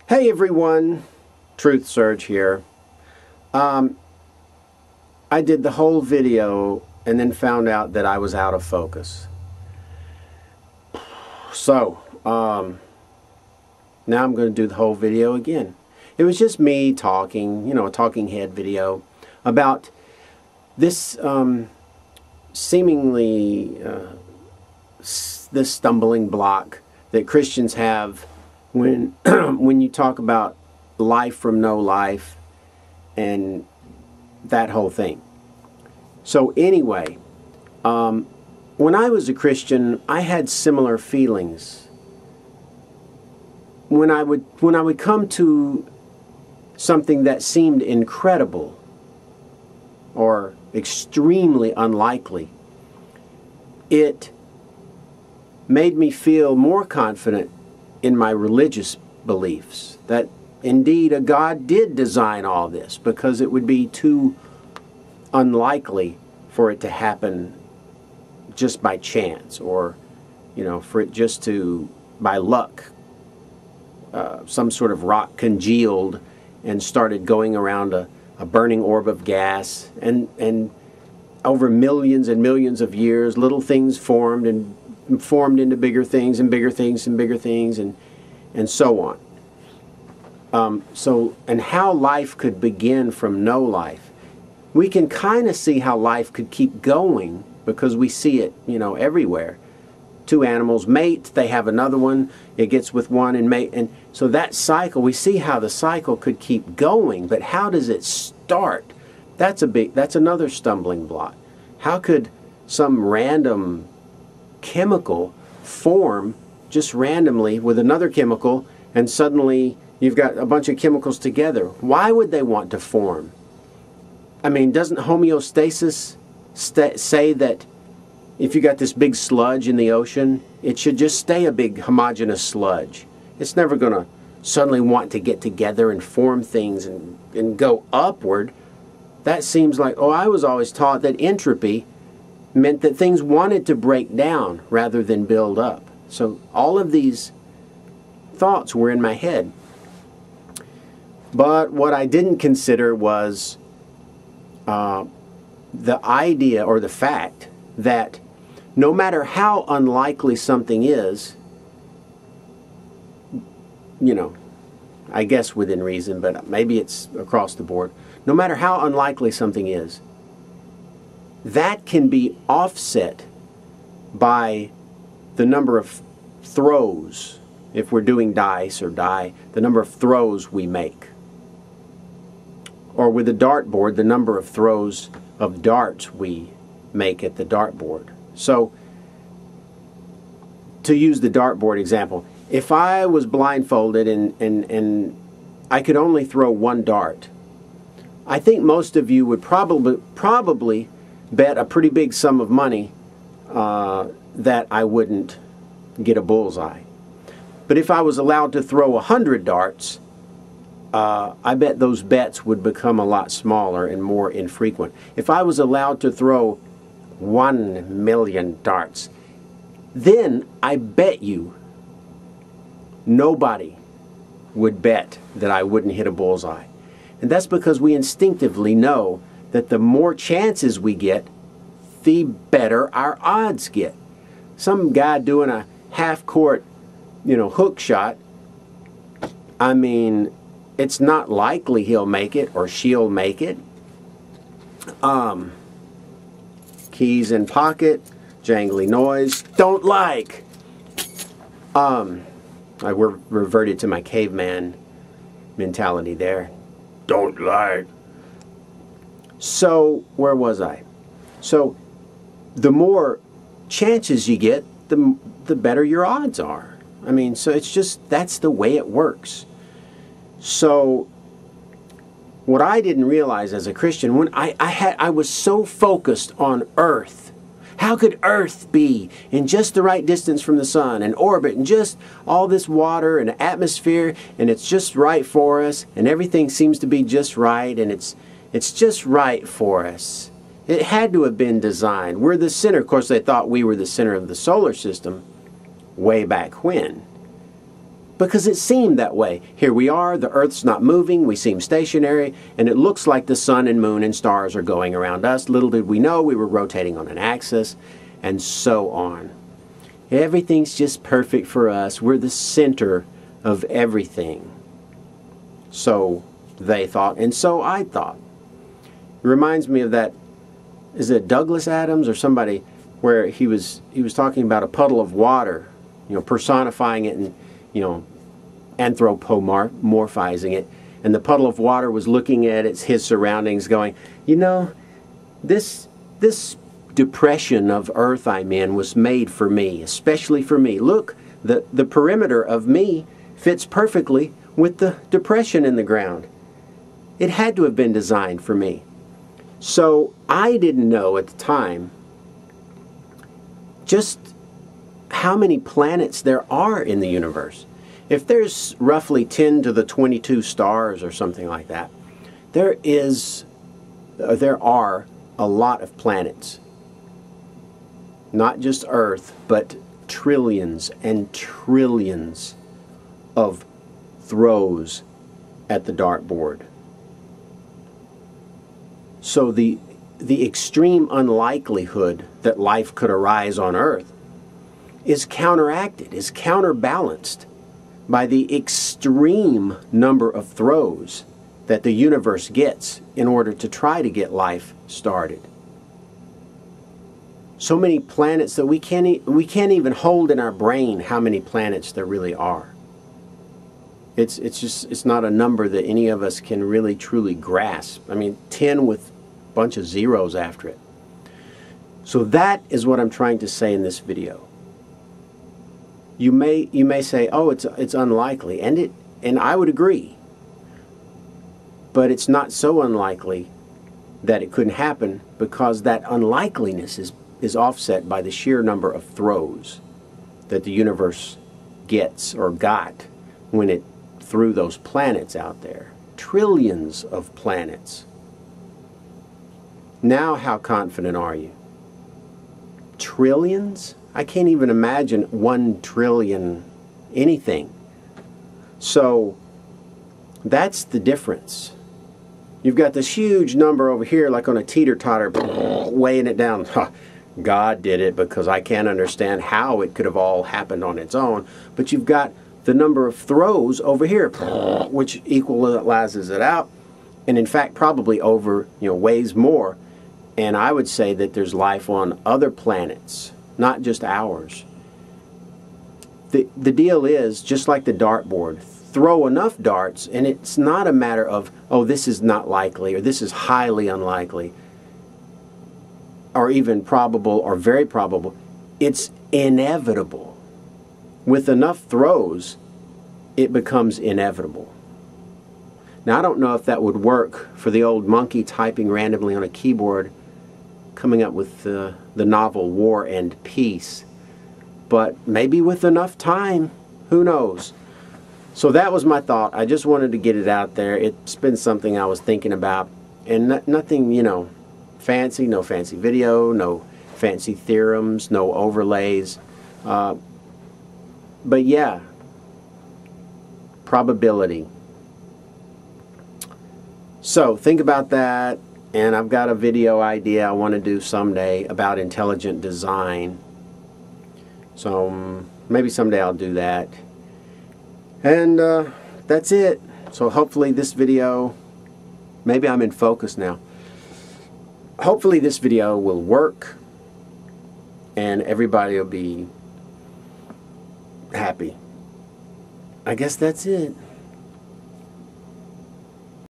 Hey everyone, Truth Surge here. I did the whole video and then found out that I was out of focus. So, now I'm going to do the whole video again. It was just me talking, a talking head video about this seemingly this stumbling block that Christians have when when you talk about life from no life and that whole thing. So anyway, when I was a Christian, I had similar feelings. When I would come to something that seemed incredible or extremely unlikely, it made me feel more confident in my religious beliefs that indeed a God did design all this, because it would be too unlikely for it to happen just by chance, or for it just to, by luck, some sort of rock congealed and started going around a burning orb of gas, and over millions and millions of years little things formed and formed into bigger things and bigger things and bigger things, and so on. And how life could begin from no life. We can kind of see how life could keep going because we see it, everywhere. Two animals mate, they have another one, it gets with one and mate, and so that cycle, we see how the cycle could keep going, but how does it start? That's another stumbling block. How could some random chemical form just randomly with another chemical, and suddenly you've got a bunch of chemicals together? Why would they want to form? I mean, doesn't homeostasis say that if you got this big sludge in the ocean, it should just stay a big homogeneous sludge? It's never going to suddenly want to get together and form things and go upward. That seems like, I was always taught that entropy meant that things wanted to break down rather than build up. So all of these thoughts were in my head. But what I didn't consider was the idea or the fact that no matter how unlikely something is, I guess within reason, but maybe it's across the board, no matter how unlikely something is, that can be offset by the number of throws. If we're doing dice or die, the number of throws we make. Or with a dartboard, the number of throws of darts we make at the dartboard. So, to use the dartboard example, if I was blindfolded and I could only throw one dart, I think most of you would probably bet a pretty big sum of money that I wouldn't get a bullseye. But if I was allowed to throw 100 darts, I bet those bets would become a lot smaller and more infrequent. If I was allowed to throw 1,000,000 darts, then I bet you nobody would bet that I wouldn't hit a bullseye. And that's because we instinctively know that the more chances we get, the better our odds get. Some guy doing a half-court, hook shot, I mean, it's not likely he'll make it or she'll make it. Keys in pocket, jangly noise, don't like. I reverted to my caveman mentality there. Don't like. So, where was I? So, the more chances you get, the better your odds are. I mean, so it's just, that's the way it works. So, what I didn't realize as a Christian, when I was so focused on Earth. How could Earth be in just the right distance from the sun, and orbit, and just all this water and atmosphere, and it's just right for us, and everything seems to be just right, and it's just right for us. It had to have been designed. We're the center. Of course, they thought we were the center of the solar system way back when. because it seemed that way. Here we are, the Earth's not moving, we seem stationary, and it looks like the sun and moon and stars are going around us. Little did we know we were rotating on an axis, and so on. Everything's just perfect for us. We're the center of everything. So they thought, and so I thought. It reminds me of that, is it Douglas Adams or somebody, where he was talking about a puddle of water, personifying it and, anthropomorphizing it. And the puddle of water was looking at his surroundings going, this depression of earth I'm in was made for me, especially for me. Look, the perimeter of me fits perfectly with the depression in the ground. It had to have been designed for me. So I didn't know at the time just how many planets there are in the universe. If there's roughly 10 to the 22 stars or something like that, there are a lot of planets. Not just Earth, but trillions and trillions of throws at the dartboard. So the extreme unlikelihood that life could arise on Earth is counteracted, is counterbalanced by the extreme number of throws that the universe gets in order to try to get life started. So many planets that we can't even hold in our brain how many planets there really are. It's not a number that any of us can really truly grasp. I mean, 10 with a bunch of zeros after it. So that is what I'm trying to say in this video. You may say, oh, it's unlikely, and I would agree. But it's not so unlikely that it couldn't happen, because that unlikeliness is offset by the sheer number of throws that the universe gets or got when it threw those planets out there. Trillions of planets. Now how confident are you? Trillions? I can't even imagine 1 trillion anything. So that's the difference. You've got this huge number over here, like on a teeter-totter, weighing it down. God did it, because I can't understand how it could have all happened on its own. But you've got the number of throws over here, which equalizes it out, and in fact probably weighs more. And I would say that there's life on other planets, not just ours. The deal is, just like the dartboard, throw enough darts, and it's not a matter of, oh, this is not likely, or this is highly unlikely, or even probable, or very probable. It's inevitable. With enough throws, it becomes inevitable. Now, I don't know if that would work for the old monkey typing randomly on a keyboard, coming up with the novel War and Peace. But maybe with enough time, who knows? So that was my thought. I just wanted to get it out there. It's been something I was thinking about, and nothing, fancy, no fancy video, no fancy theorems, no overlays. But yeah, probability. So think about that. And I've got a video idea I want to do someday about intelligent design. So maybe someday I'll do that. And that's it. So hopefully this video, maybe I'm in focus now. Hopefully this video will work and everybody will be happy. I guess that's it.